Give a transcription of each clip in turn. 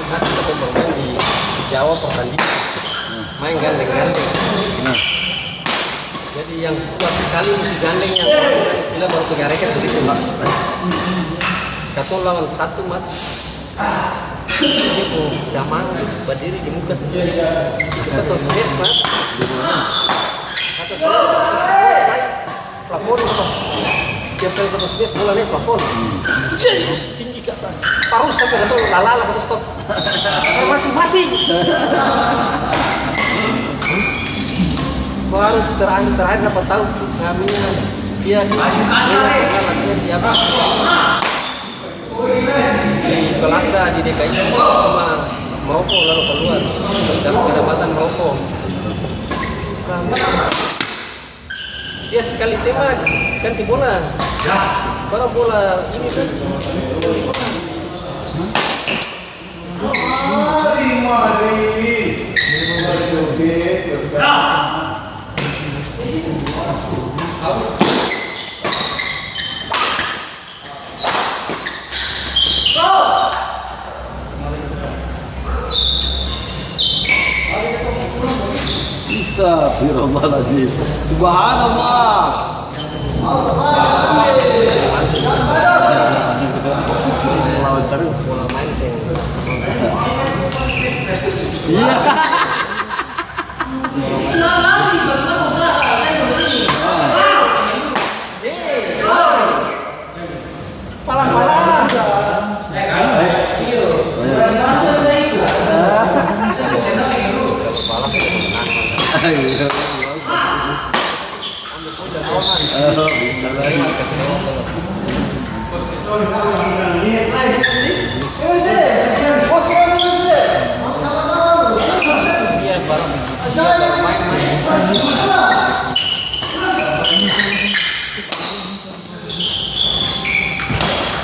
Nanti kita bermain di Jawa pertandingan, main gandeng-gandeng. Jadi yang kuat sekali mesti gandeng, yang istilah baru pegang raket sedikit Pak. Katong lawan satu mat, dia mau damang berdiri di muka sendiri. Katong smash mat, katong smash, plafon apa? Tiap kali katong smash bola naik plafon, tinggi ke atas, parus sampai katong lalala katong stop, mati. Baru terakhir dapat tahu kami dia di apa di Belanda di DKI cuma Maroko lalu keluar dapat kedapatan Maroko. Dia sekali tembak ganti bola, baru bola ini kan. Astagfirullahaladzim. Subhanallah. Lawan terus. Iya.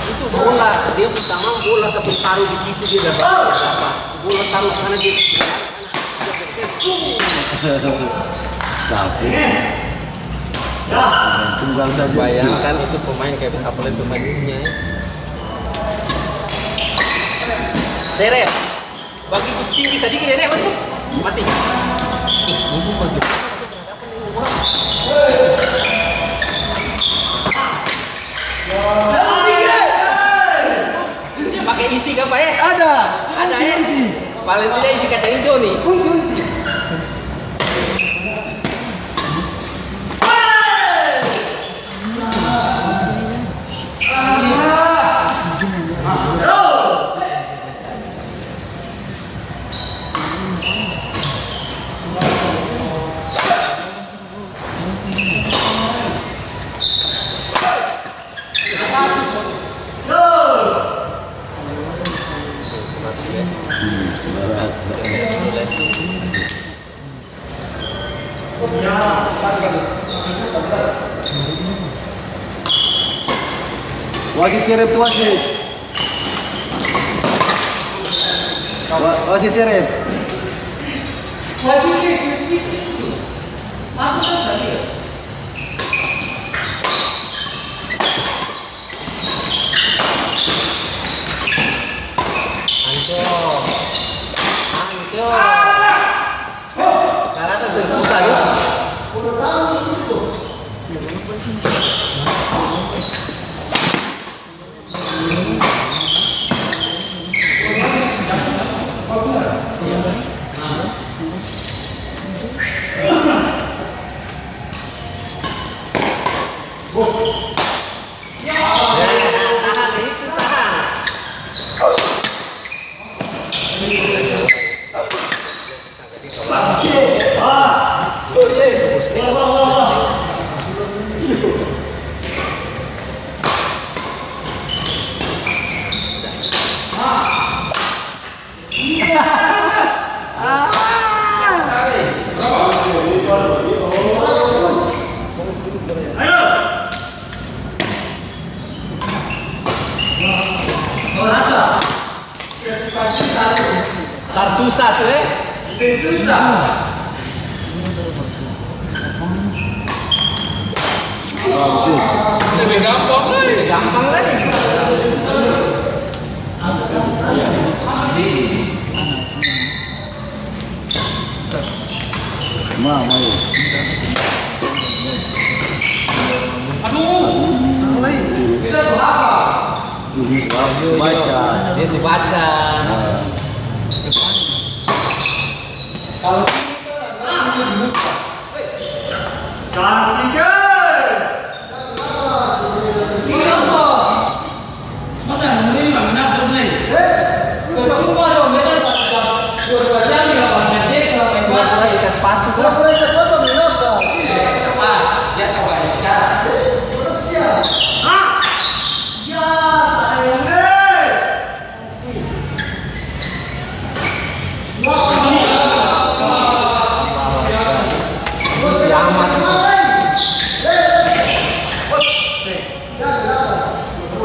Itu bola, dia pertama bola tapi taruh di situ dia dapat apa? Bola taruh sana dia. Tapi tunggal saja. Bayangkan itu pemain kayak apalagi pemainnya ya. Seret bagi tinggi sedikit ya mati. Ini bagi pakai isi kan Pak ya? Ada ya? Paling tidak isi kacang hijau nih. Wasit serep tuh wasit. Wasit serep. Karena itu susah ya. Tar susah tuh ya. Susah. Lebih gampang lagi. Gampang lagi. Mau. Baca. Dia si baca. Masalah ikat sepatu tuh. Dia tahu banyak cara.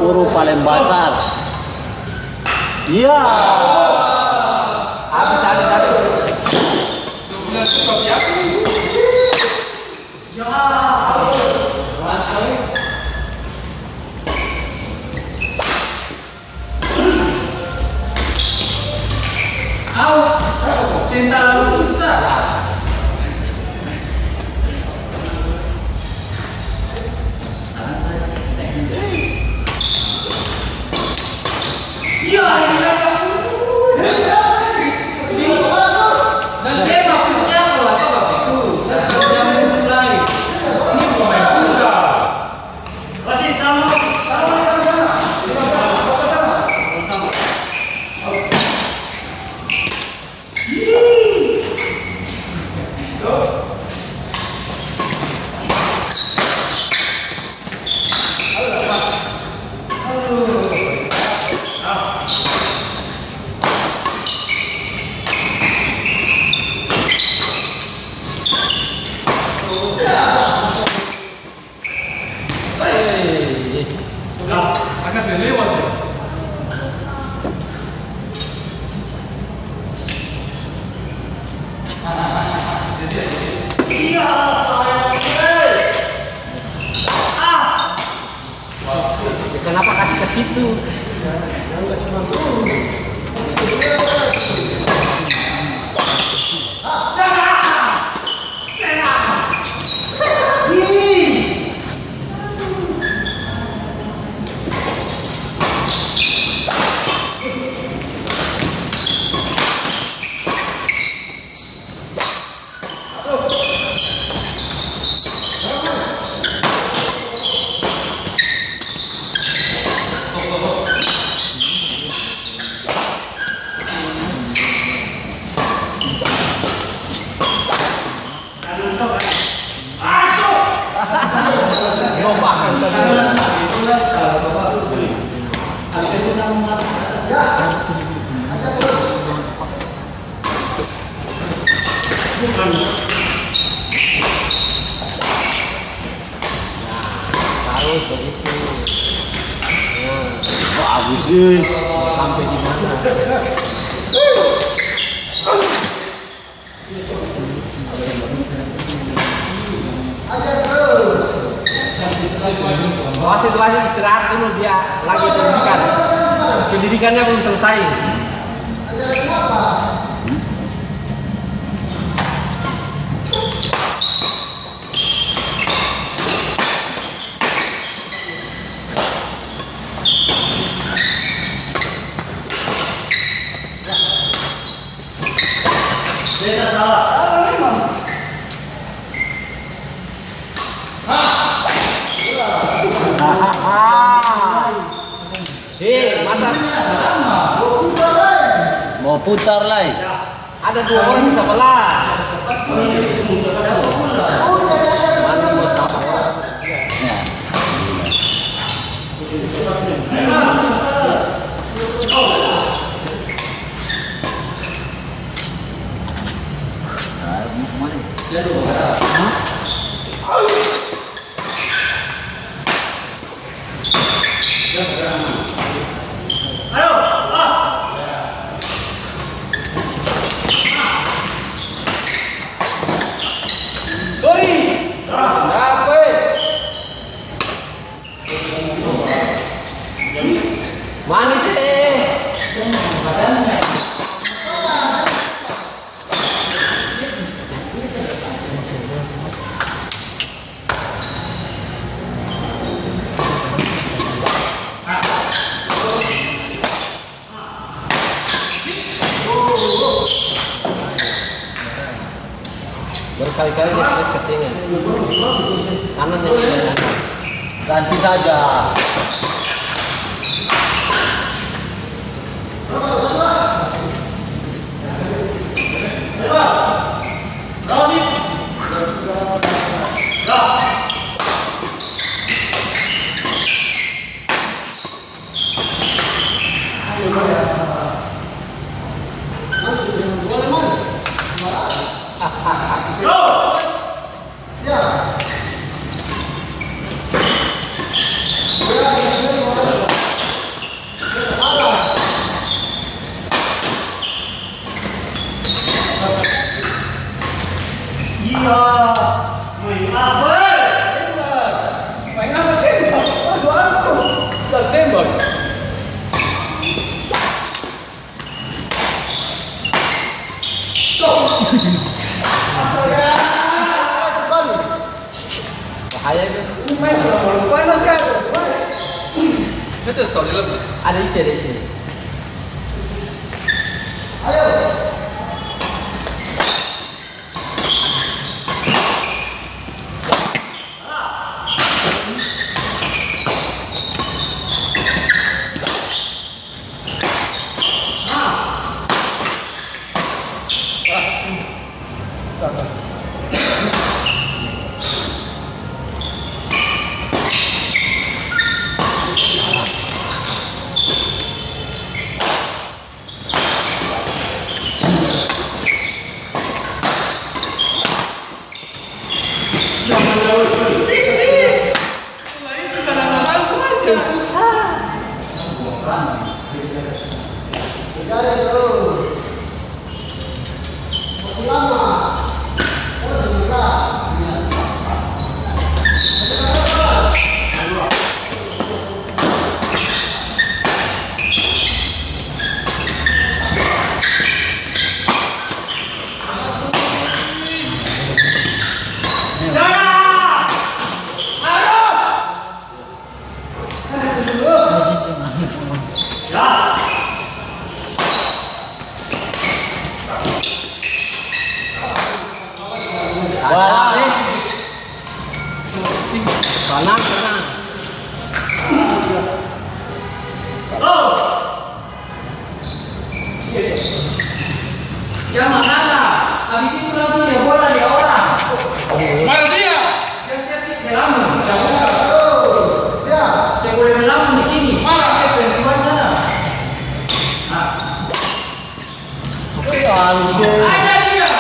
Puru paling besar. Iya. Habis. Cinta susah. Kenapa kasih ke situ? Harus begitu. Bagus sih. Sampai di mana? Wasit istirahat dulu, dia lagi pendidikan. Pendidikannya belum selesai. Masa Mau putar lagi. ada 2 orang di sebelah. Mati bos sama orang. Ya. Manis Sekali-kali dia press ke sini. Kanannya tidak kanan. Ganti saja. Bahaya itu. Panas kan? Itu sekali lagi. Ada di sini. Tenang. Ya makanya, habis itu langsung dia bola dia orang. Main dia. Dia servis di lamun. Dia boleh melamun di sini. Dia pentuan sana. Ajar dia.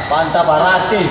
Panta Barati.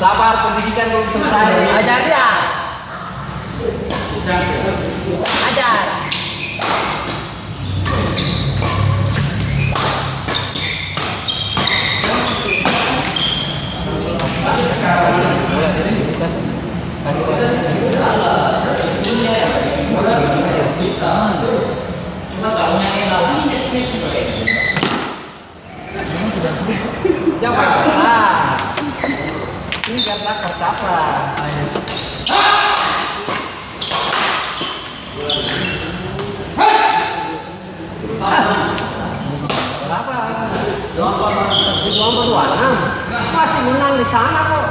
Sabar, pendidikan belum selesai. Ajar dia. Ajar. Kasih lihat belakang siapa. Berapa? 26. Masih menang di sana kok.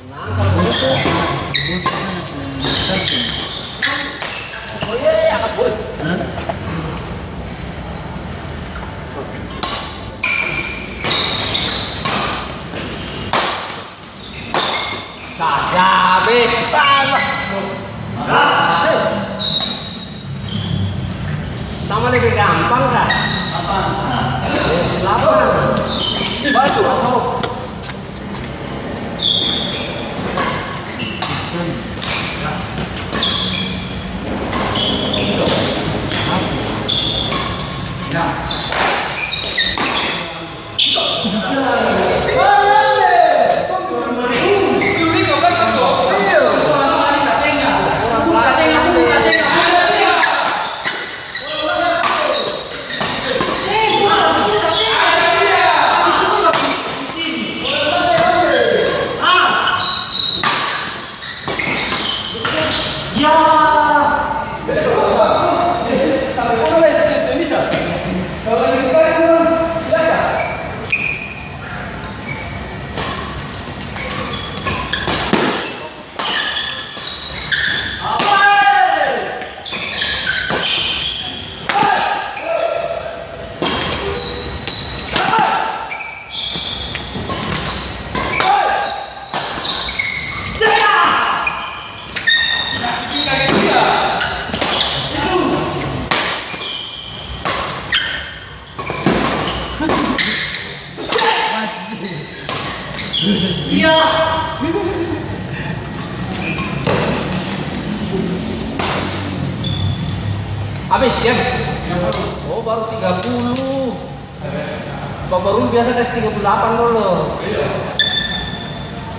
Menang kalau begitu. Oh iya, kabut. Saja, sama lebih gampang kan? Lapar. Masuk. Iya. Habis ya? Oh baru 30. Baru biasa kasih 38 dulu.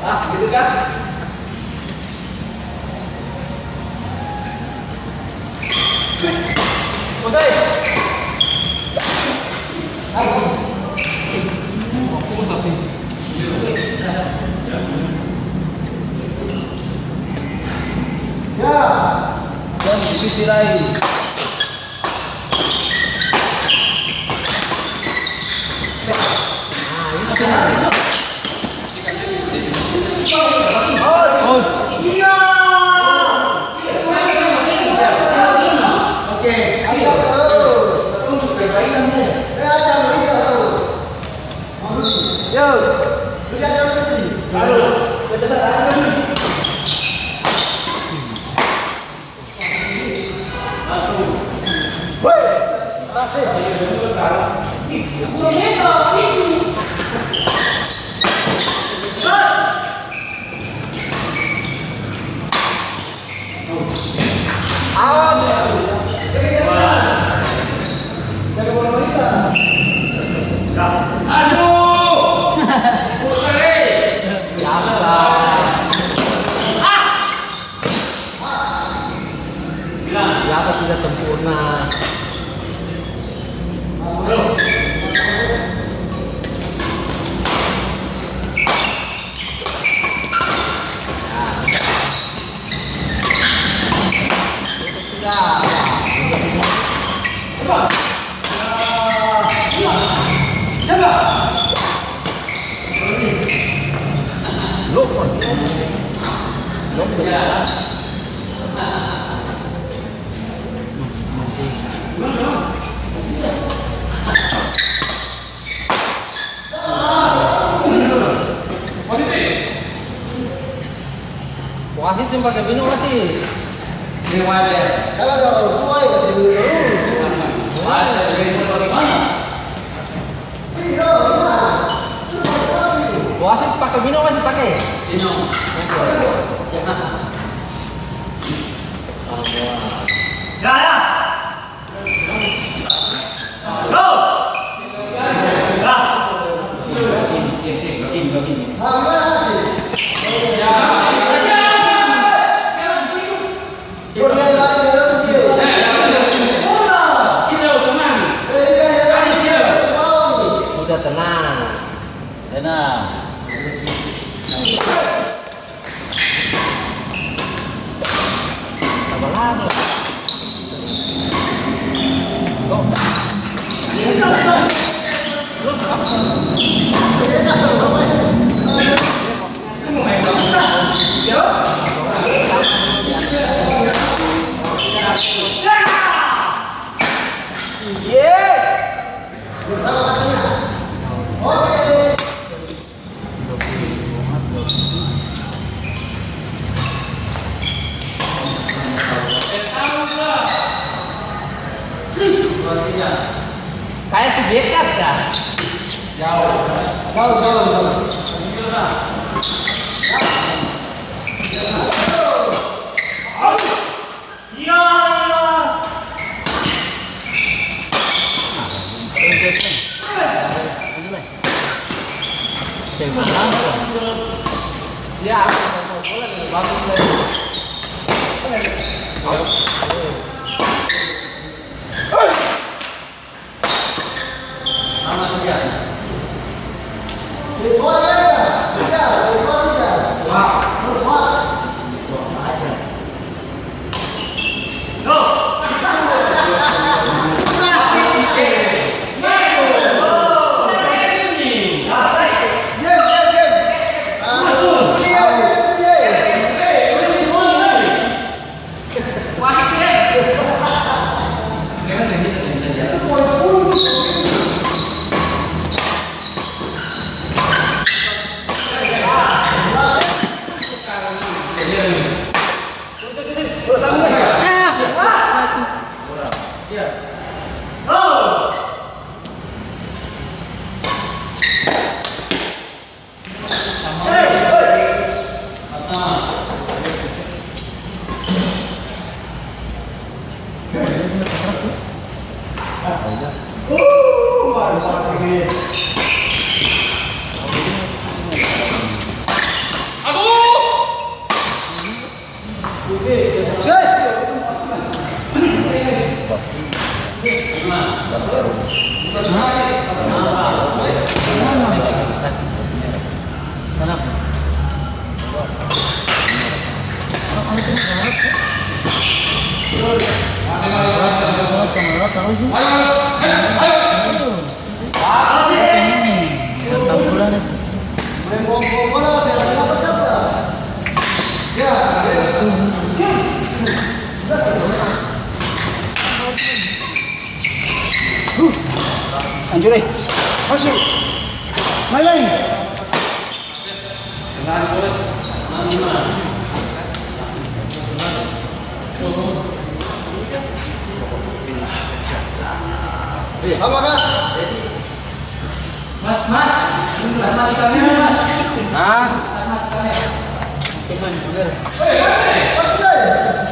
Ah, gitu kan? Oke. Ya, dan divisi lain. Biasa tidak sempurna. Wasit cuma pakai minum masih. Minum aja. Kalau ada orang tua ya kasih dulu terus. Ada minum bagaimana? Wasit pakai minum masih pakai. Minum. Ya ya. Go. Kayak si dekat dah. Jauh. Ya, mau bola nih, bagus lagi. Anjur masuk. Main. Sama kah? Mas, kami mas. Hah? Cuman bener. Masih aja.